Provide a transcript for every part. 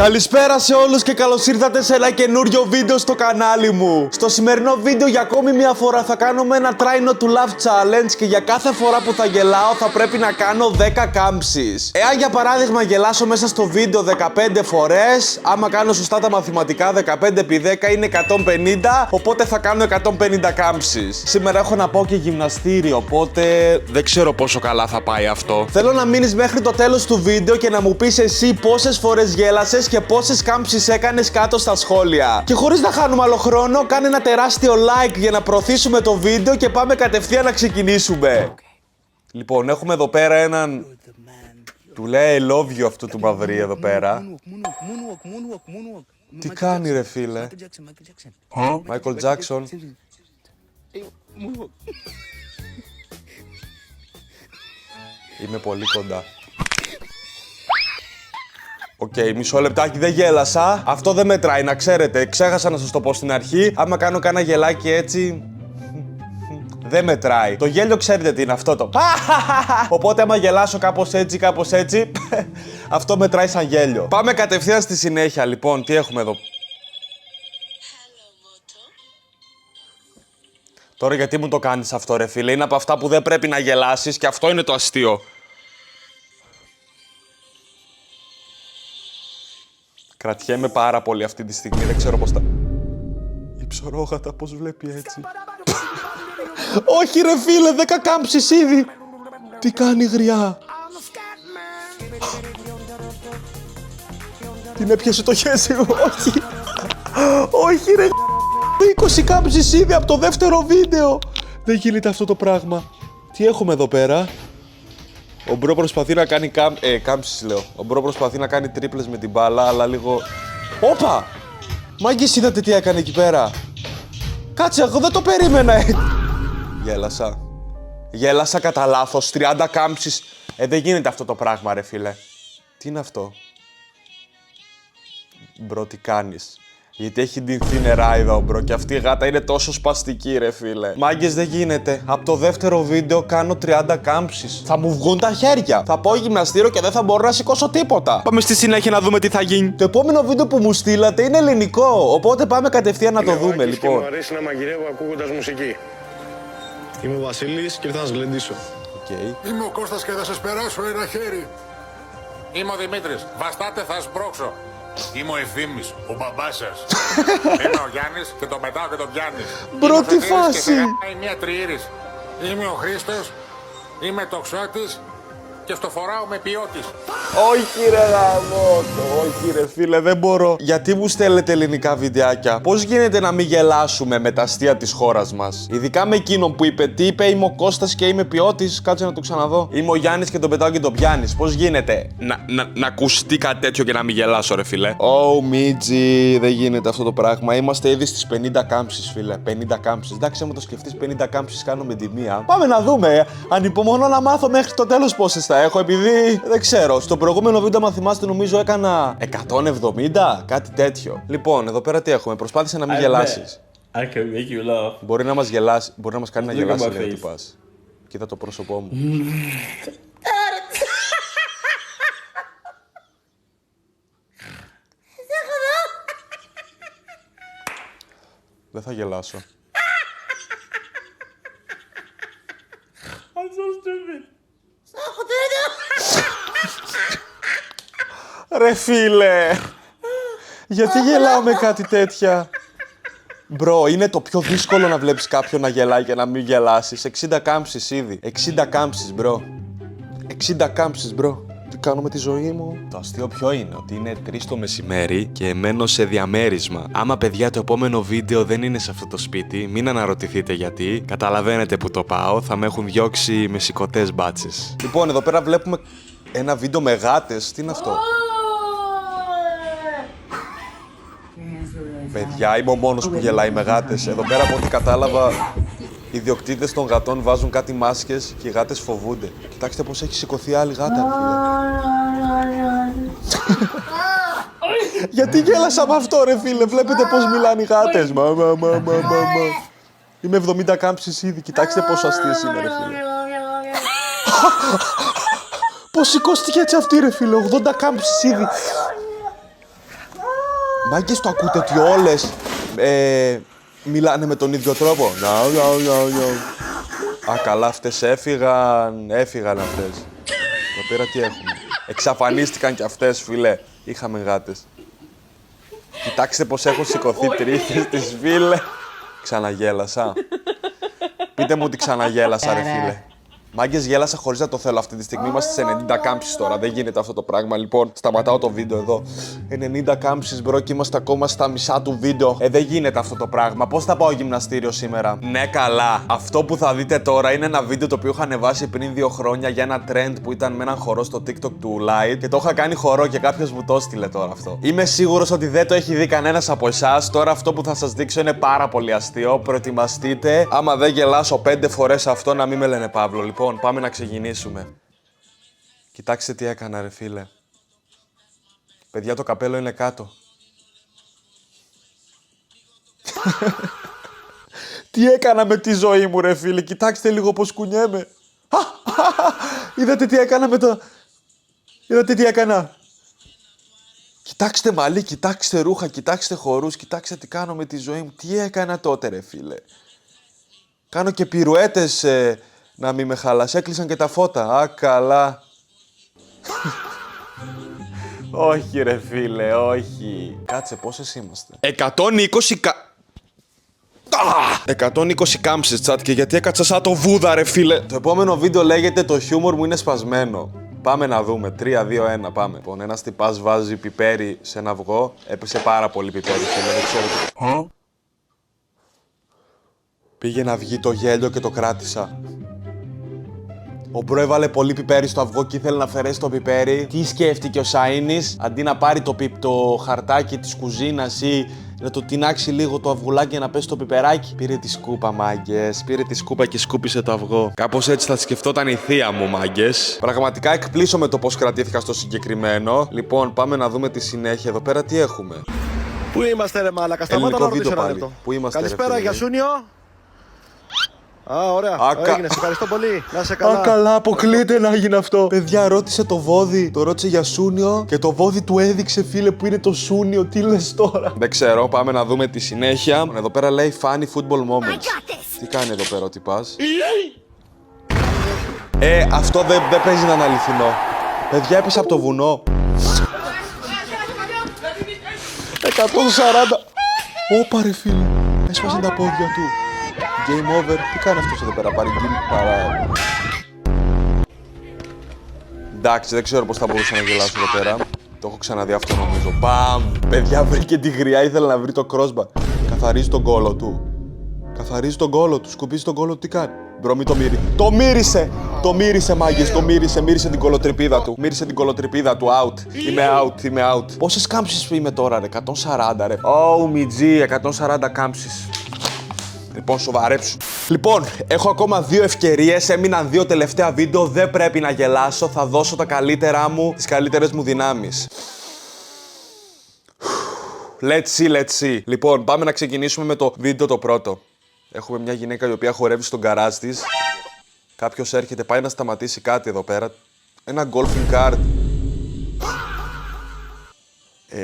Καλησπέρα σε όλους και καλώς ήρθατε σε ένα καινούριο βίντεο στο κανάλι μου. Στο σημερινό βίντεο για ακόμη μια φορά θα κάνουμε ένα try not to laugh challenge και για κάθε φορά που θα γελάω θα πρέπει να κάνω 10 κάμψεις. Εάν για παράδειγμα γελάσω μέσα στο βίντεο 15 φορές, άμα κάνω σωστά τα μαθηματικά 15x10 είναι 150, οπότε θα κάνω 150 κάμψεις. Σήμερα έχω να πάω και γυμναστήριο, οπότε δεν ξέρω πόσο καλά θα πάει αυτό. Θέλω να μείνεις μέχρι το τέλος του βίντεο και να μου πεις εσύ πόσες φορές γέλασες και πόσες κάμψεις έκανες κάτω στα σχόλια. Και χωρίς να χάνουμε άλλο χρόνο, κάνε ένα τεράστιο like για να προωθήσουμε το βίντεο και πάμε κατευθείαν να ξεκινήσουμε. Okay. Λοιπόν, έχουμε εδώ πέρα έναν... Του λέει I love you αυτού του μαυρί εδώ πέρα. Τι κάνει ρε φίλε? Michael Jackson. Είμαι πολύ κοντά. Οκ, μισό λεπτάκι, δεν γέλασα. Αυτό δεν μετράει, να ξέρετε. Ξέχασα να σας το πω στην αρχή. Άμα κάνω κάνα γελάκι έτσι... δεν μετράει. Το γέλιο ξέρετε τι είναι αυτό το... Οπότε άμα γελάσω κάπως έτσι... αυτό μετράει σαν γέλιο. Πάμε κατευθείαν στη συνέχεια, λοιπόν. Τι έχουμε εδώ? Τώρα γιατί μου το κάνεις αυτό ρε φίλε? Είναι από αυτά που δεν πρέπει να γελάσεις και αυτό είναι το αστείο. Κρατιέμαι πάρα πολύ αυτή τη στιγμή, δεν ξέρω πώς τα... Η ψωρόγατα πώς βλέπει έτσι. Όχι ρε φίλε, 10 κάμψεις ήδη. Τι κάνει γριά? Την έπιασε το χέρι μου, όχι. Όχι ρε 20 κάμψεις ήδη από το δεύτερο βίντεο. Δεν γίνεται αυτό το πράγμα. Τι έχουμε εδώ πέρα? Ο Μπρο προσπαθεί να κάνει κάμψεις, λέω. Ο Μπρο προσπαθεί να κάνει τρίπλες με την μπάλα, αλλά λίγο... Όπα! Μάγκες, είδατε τι έκανε εκεί πέρα? Κάτσε, εγώ δεν το περίμενα. Γέλασα. Γέλασα κατά λάθος. 30 κάμψεις. Δεν γίνεται αυτό το πράγμα, ρε φίλε. Τι είναι αυτό? Μπρο, τι κάνεις? Γιατί έχει ντυνθεί νεράιδα ο Μπρο και αυτή η γάτα είναι τόσο σπαστική ρε φίλε. Μάγκες, δεν γίνεται. Από το δεύτερο βίντεο κάνω 30 κάμψεις. Θα μου βγουν τα χέρια. Θα πάω γυμναστήριο και δεν θα μπορώ να σηκώσω τίποτα. Πάμε στη συνέχεια να δούμε τι θα γίνει. Το επόμενο βίντεο που μου στείλατε είναι ελληνικό. Οπότε πάμε κατευθείαν να το δούμε λοιπόν. Και μου αρέσει να μαγειρεύω ακούγοντας μουσική. Είμαι ο Βασίλης και ήρθα να σας γλεντήσω. Okay. Είμαι ο Κώστας και θα σας περάσω ένα χέρι. Είμαι ο Δημήτρης. Βαστάτε, θα σπρώξω. Είμαι ο Ευθύμης, ο μπαμπάς σας. Είμαι ο Γιάννης και τον πετάω και τον πιάνεις. Μπρο, τι φάση! Και σε γάμάει μια τριήρης. Είμαι ο Χρήστος, είμαι τοξότης και στο φοράω με ποιότης. Όχι ρε γαμώτο, όχι ρε φίλε, δεν μπορώ. Γιατί μου στέλνετε ελληνικά βιντεάκια? Πώς γίνεται να μην γελάσουμε με τα αστεία της χώρας μας? Ειδικά με εκείνον που είπε, τι είπε, είμαι ο Κώστας και είμαι ποιότης. Κάτσε να το ξαναδώ. Είμαι ο Γιάννης και τον πετάω και τον πιάνεις. Πώς γίνεται να ακουστεί κάτι τέτοιο και να μην γελάσω ρε φίλε? Μίτζι, δεν γίνεται αυτό το πράγμα. Είμαστε ήδη στις 50 κάμψεις φίλε, 50 κάμψεις. Εντάξει, άμα το σκεφτείς 50 κάμψεις κάνω με τη μία. Πάμε να δούμε. Ανυπομονώ να μάθω μέχρι το τέλος πόσες θα έχω, επειδή δεν ξέρω. Στο προηγούμενο βίντεο, αν θυμάστε, νομίζω έκανα 170, κάτι τέτοιο. Λοιπόν, εδώ πέρα τι έχουμε? Προσπάθησε να μην γελάσεις. I can make you laugh. Μπορεί να μας γελάσει, μπορεί να μας κάνει να γελάσει, λέει ο τυπάς. Κοίτα το πρόσωπό μου. Δεν θα γελάσω. I'm so stupid. Ρε φίλε, γιατί γελάω με κάτι τέτοια? Μπρο, είναι το πιο δύσκολο να βλέπεις κάποιον να γελάει και να μην γελάσεις. 60 κάμψεις ήδη. 60 κάμψεις, μπρο. 60 κάμψεις, μπρο. Τι κάνω με τη ζωή μου? Το αστείο ποιο είναι? Ότι είναι 3 το μεσημέρι και μένω σε διαμέρισμα. Άμα παιδιά το επόμενο βίντεο δεν είναι σε αυτό το σπίτι, μην αναρωτηθείτε γιατί. Καταλαβαίνετε που το πάω, θα με έχουν διώξει με σηκωτές μπάτσες. Λοιπόν, εδώ πέρα βλέπουμε ένα βίντεο με γάτες. Τι είναι αυτό? Παιδιά, είμαι ο μόνος που γελάει με γάτες. Εδώ πέρα από ό,τι κατάλαβα, οι ιδιοκτήτες των γατών βάζουν κάτι μάσκες και οι γάτες φοβούνται. Κοιτάξτε πώς έχει σηκωθεί άλλη γάτα, φίλε. Γιατί γέλασα με αυτό, ρε φίλε? Βλέπετε πώς μιλάνε οι γάτες. Είμαι 70 κάμψεις ήδη. Κοιτάξτε πόσο αστείες είναι, ρε φίλε. Πώς σηκώστηκε έτσι αυτή, ρε φίλε? 80 κάμψεις ήδη. Μάγκες, το ακούτε ότι όλες μιλάνε με τον ίδιο τρόπο? Α, καλά, αυτές έφυγαν αυτές. Εδώ πέρα τι έχουμε? Εξαφανίστηκαν κι αυτές, φίλε. Είχαμε γάτες. Κοιτάξτε πως έχουν σηκωθεί τρίχες της, φίλε. Ξαναγέλασα. Πείτε μου ότι ξαναγέλασα, ρε φίλε. Μάγκες, γέλασα χωρίς να το θέλω αυτή τη στιγμή. Είμαστε σε 90 κάμψεις τώρα. Δεν γίνεται αυτό το πράγμα. Λοιπόν, σταματάω το βίντεο εδώ. 90 κάμψεις, μπρο, και είμαστε ακόμα στα μισά του βίντεο. Δεν γίνεται αυτό το πράγμα. Πώς θα πάω γυμναστήριο σήμερα? Ναι, καλά. Αυτό που θα δείτε τώρα είναι ένα βίντεο το οποίο είχα ανεβάσει πριν 2 χρόνια για ένα trend που ήταν με έναν χορό στο TikTok του Light. Και το είχα κάνει χορό και κάποιος μου το έστειλε τώρα αυτό. Είμαι σίγουρος ότι δεν το έχει δει κανένας από εσάς. Τώρα αυτό που θα σας δείξω είναι πάρα πολύ αστείο. Προετοιμαστείτε. Άμα δεν γελάσω 5 φορές αυτό, να μην με λένε Παύλο. Λοιπόν, πάμε να ξεκινήσουμε. Κοιτάξτε τι έκανα, ρε φίλε. Παιδιά, το καπέλο είναι κάτω. Τι έκανα με τη ζωή μου, ρε φίλε. Κοιτάξτε λίγο πως κουνιέμαι. Είδατε τι έκανα με το... Είδατε τι έκανα? Κοιτάξτε μαλλί, κοιτάξτε ρούχα, κοιτάξτε χορούς, κοιτάξτε τι κάνω με τη ζωή μου. Τι έκανα τότε, ρε φίλε. Κάνω και πυρουέτες... να μην με χαλάσει. Έκλεισαν και τα φώτα. Α, καλά. Όχι, ρε φίλε, όχι. Κάτσε, πόσες είμαστε? 120 κάμψεις, τσάτ, και γιατί έκατσα σαν το Βούδα, ρε φίλε. Το επόμενο βίντεο λέγεται «Το χιούμορ μου είναι σπασμένο». Πάμε να δούμε. 3, 2, 1, πάμε. Λοιπόν, ένας τυπάς βάζει πιπέρι σε ένα αυγό. Έπεσε πάρα πολύ πιπέρι, φίλε, δεν ξέρω. Πήγε να βγει το γέλιο και το κράτησα. Ο μπρο έβαλε πολύ πιπέρι στο αυγό και ήθελε να αφαιρέσει το πιπέρι. Τι σκέφτηκε ο Σαΐνης? Αντί να πάρει το χαρτάκι της κουζίνας ή να το τινάξει λίγο το αυγουλάκι για να πέσει το πιπεράκι, πήρε τη σκούπα, μάγκες. Πήρε τη σκούπα και σκούπισε το αυγό. Κάπως έτσι θα σκεφτόταν η θεία μου, μάγκες. Πραγματικά εκπλήσω με το πώς κρατήθηκα στο συγκεκριμένο. Λοιπόν, πάμε να δούμε τη συνέχεια. Εδώ πέρα τι έχουμε? Πού είμαστε, ρε μάλακα? Σταμάτα να ρωτήσω ένα λεπτό. Πού είμαστε, καλησπέρα, ρε, Γιασούνιο. Α, ωραία. Έγινε, σε ευχαριστώ πολύ. Να είσαι καλά. Α, καλά, αποκλείεται να γίνει αυτό. Παιδιά, ρώτησε το βόδι. Το ρώτησε για Σούνιο και το βόδι του έδειξε, φίλε, που είναι το Σούνιο. Τι λες τώρα? Δεν ξέρω, πάμε να δούμε τη συνέχεια. Εδώ πέρα λέει funny football moments. Τι κάνει εδώ πέρα ο τυπάς? Αυτό δεν παίζει να είναι αληθινό. Παιδιά, έπεσε από το βουνό. 140. Όπα, ρε φίλε. Έσπασαν τα πόδια του. Game over. Τι κάνει αυτός εδώ πέρα? Εντάξει, δεν ξέρω πώς θα μπορούσα να γελάσω εδώ πέρα. Το έχω ξαναδεί αυτό, νομίζω. Μπαμ! Παιδιά, βρήκε τη γριά, ήθελε να βρει το crossbar. Καθαρίζει τον κόλο του. Καθαρίζει τον κόλο του, σκουπίζει τον κόλο του, τι κάνει? Μπρο, μην το μύρισε. Το μύρισε! Το μύρισε, μάγκες, το μύρισε. Μύρισε την κολοτρυπίδα του. Μύρισε την κολοτρυπίδα του. Out. Είμαι out. Πόσες κάμψεις είμαι τώρα, ρε? 140, ρε. Oh, μιτζί, 140 κάμψεις. Λοιπόν, σοβαρέψου. Λοιπόν, έχω ακόμα 2 ευκαιρίες. Έμειναν 2 τελευταία βίντεο. Δεν πρέπει να γελάσω. Θα δώσω τα καλύτερά μου, τις καλύτερες μου δυνάμεις. Let's see. Λοιπόν, πάμε να ξεκινήσουμε με το βίντεο το πρώτο. Έχουμε μια γυναίκα η οποία χορεύει στον γκαράζ της. Κάποιος έρχεται, πάει να σταματήσει κάτι εδώ πέρα. Ένα golfing cart.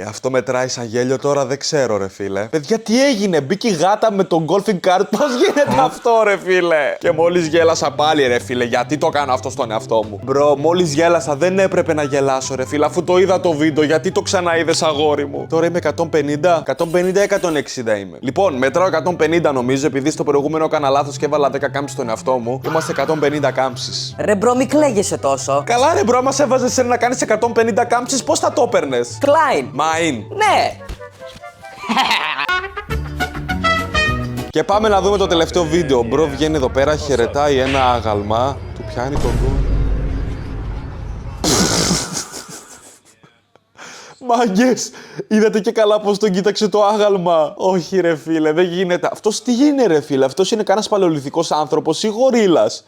Αυτό μετράει σαν γέλιο τώρα, δεν ξέρω, ρε φίλε. Παιδιά, τι έγινε? Μπήκε η γάτα με τον golfing cart. Πώς γίνεται αυτό, ρε φίλε? Και μόλις γέλασα πάλι, ρε φίλε. Γιατί το κάνω αυτό στον εαυτό μου? Μπρο, μόλις γέλασα, δεν έπρεπε να γελάσω, ρε φίλε. Αφού το είδα το βίντεο, γιατί το ξαναείδες, αγόρι μου? Τώρα είμαι 150. 150 ή 160 είμαι. Λοιπόν, μετράω 150 νομίζω, επειδή στο προηγούμενο έκανα λάθος και έβαλα 10 κάμψεις στον εαυτό μου. Είμαστε 150 κάμψεις. Ρε μπρο, μη κλαίγεσαι τόσο. Καλά, ρε μπρο, άμα σε έβαζες να κάνεις 150 κάμψεις, πώς θα το έπαιρνες? Κλάιν. Μάιν. Ναι. Και πάμε να δούμε το τελευταίο βίντεο. Ο μπρο βγαίνει εδώ πέρα, χαιρετάει ένα άγαλμα. Του πιάνει τον γκολ. Μάγκες, είδατε και καλά πως τον κοίταξε το άγαλμα? Όχι, ρε φίλε, δεν γίνεται. Αυτός τι είναι, ρε φίλε? Αυτός είναι κανένας παλαιολιθικός άνθρωπος ή γορίλας?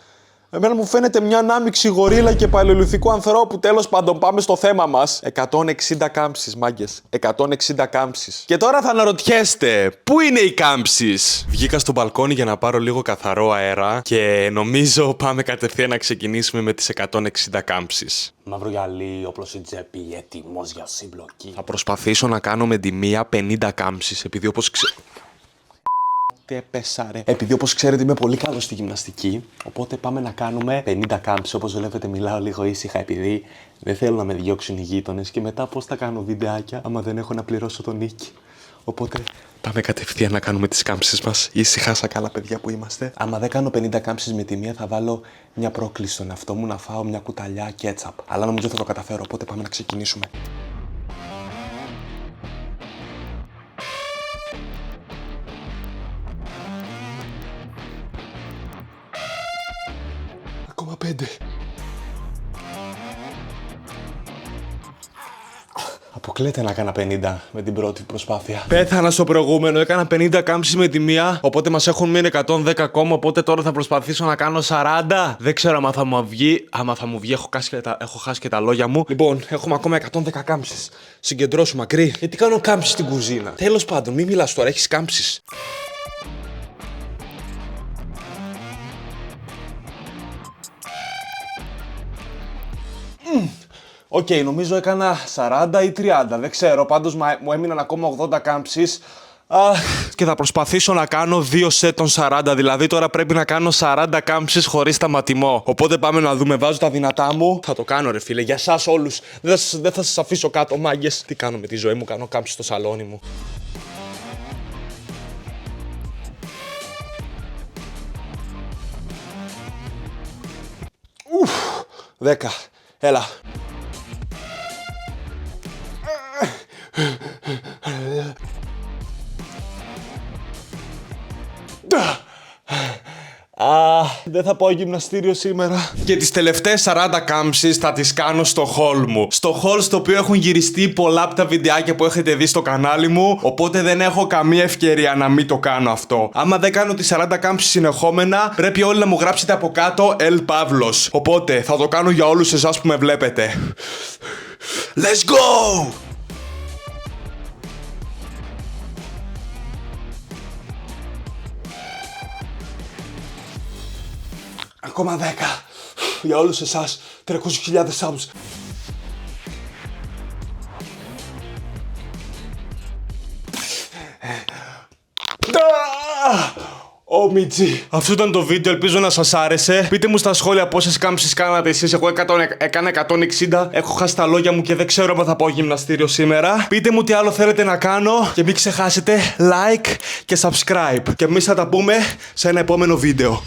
Εμένα μου φαίνεται μια ανάμειξη γορίλα και παλαιολιθικού ανθρώπου. Τέλος πάντων, πάμε στο θέμα μας. 160 κάμψεις, μάγκες. 160 κάμψεις. Και τώρα θα αναρωτιέστε, πού είναι οι κάμψεις? Βγήκα στο μπαλκόνι για να πάρω λίγο καθαρό αέρα και νομίζω πάμε κατευθείαν να ξεκινήσουμε με τις 160 κάμψεις. Μαύρο γυαλί, όπλο στην τσέπη, έτοιμος για συμπλοκή. Θα προσπαθήσω να κάνω με τη μία 50 κάμψεις, επειδή όπως τι έπεσα ρε. Επειδή όπως ξέρετε είμαι πολύ καλός στη γυμναστική, οπότε πάμε να κάνουμε 50 κάμψεις. Όπως βλέπετε μιλάω λίγο ήσυχα επειδή δεν θέλω να με διώξουν οι γείτονες και μετά πώς θα κάνω βιντεάκια άμα δεν έχω να πληρώσω τον νίκη. Οπότε πάμε κατευθείαν να κάνουμε τις κάμψεις μας. Ήσυχα σαν καλά παιδιά που είμαστε. Άμα δεν κάνω 50 κάμψεις με τη μία θα βάλω μια πρόκληση στον εαυτό μου να φάω μια κουταλιά κέτσαπ. Αλλά νομίζω θα το καταφέρω, οπότε πάμε να ξεκινήσουμε. Ακόμα 5. Αποκλείεται να έκανα 50 με την πρώτη προσπάθεια. Πέθανα στο προηγούμενο, έκανα 50 κάμψεις με τη μία. Οπότε μας έχουν μείνει 110 ακόμα. Οπότε τώρα θα προσπαθήσω να κάνω 40. Δεν ξέρω άμα θα μου βγει. Άμα θα μου βγει, έχω χάσει και τα λόγια μου. Λοιπόν, έχουμε ακόμα 110 κάμψεις. Συγκεντρώσου μακρύ. Γιατί κάνω κάμψεις στην κουζίνα. Τέλος πάντων, μην μιλάς τώρα, έχεις κάμψεις. Οκ, νομίζω έκανα 40 ή 30, δεν ξέρω, πάντως μου έμειναν ακόμα 80 κάμψεις. Και θα προσπαθήσω να κάνω 2 σετ των 40, δηλαδή τώρα πρέπει να κάνω 40 κάμψεις χωρίς σταματημό. Οπότε πάμε να δούμε, βάζω τα δυνατά μου. Θα το κάνω ρε φίλε, για σας όλους. Δεν θα σας αφήσω κάτω μάγκες. Τι κάνω με τη ζωή μου, κάνω κάμψεις στο σαλόνι μου. 10, έλα. Δεν θα πάω γυμναστήριο σήμερα. Και τις τελευταίες 40 κάμψεις θα τις κάνω στο hall μου. Στο hall στο οποίο έχουν γυριστεί πολλά από τα βιντεάκια που έχετε δει στο κανάλι μου. Οπότε δεν έχω καμία ευκαιρία να μην το κάνω αυτό. Άμα δεν κάνω τις 40 κάμψεις συνεχόμενα, πρέπει όλοι να μου γράψετε από κάτω El Pavlos. Οπότε θα το κάνω για όλους εσάς που με βλέπετε. Let's go! Ακόμα 10. Για όλους εσάς, 300.000 subs. Ω Μιτζή. Αυτό ήταν το βίντεο, ελπίζω να σας άρεσε. Πείτε μου στα σχόλια πόσες κάμψεις κάνατε εσείς. Εγώ έκανα 160. Έχω χάσει τα λόγια μου και δεν ξέρω αν θα πάω γυμναστήριο σήμερα. Πείτε μου τι άλλο θέλετε να κάνω. Και μην ξεχάσετε like και subscribe. Και εμείς θα τα πούμε σε ένα επόμενο βίντεο.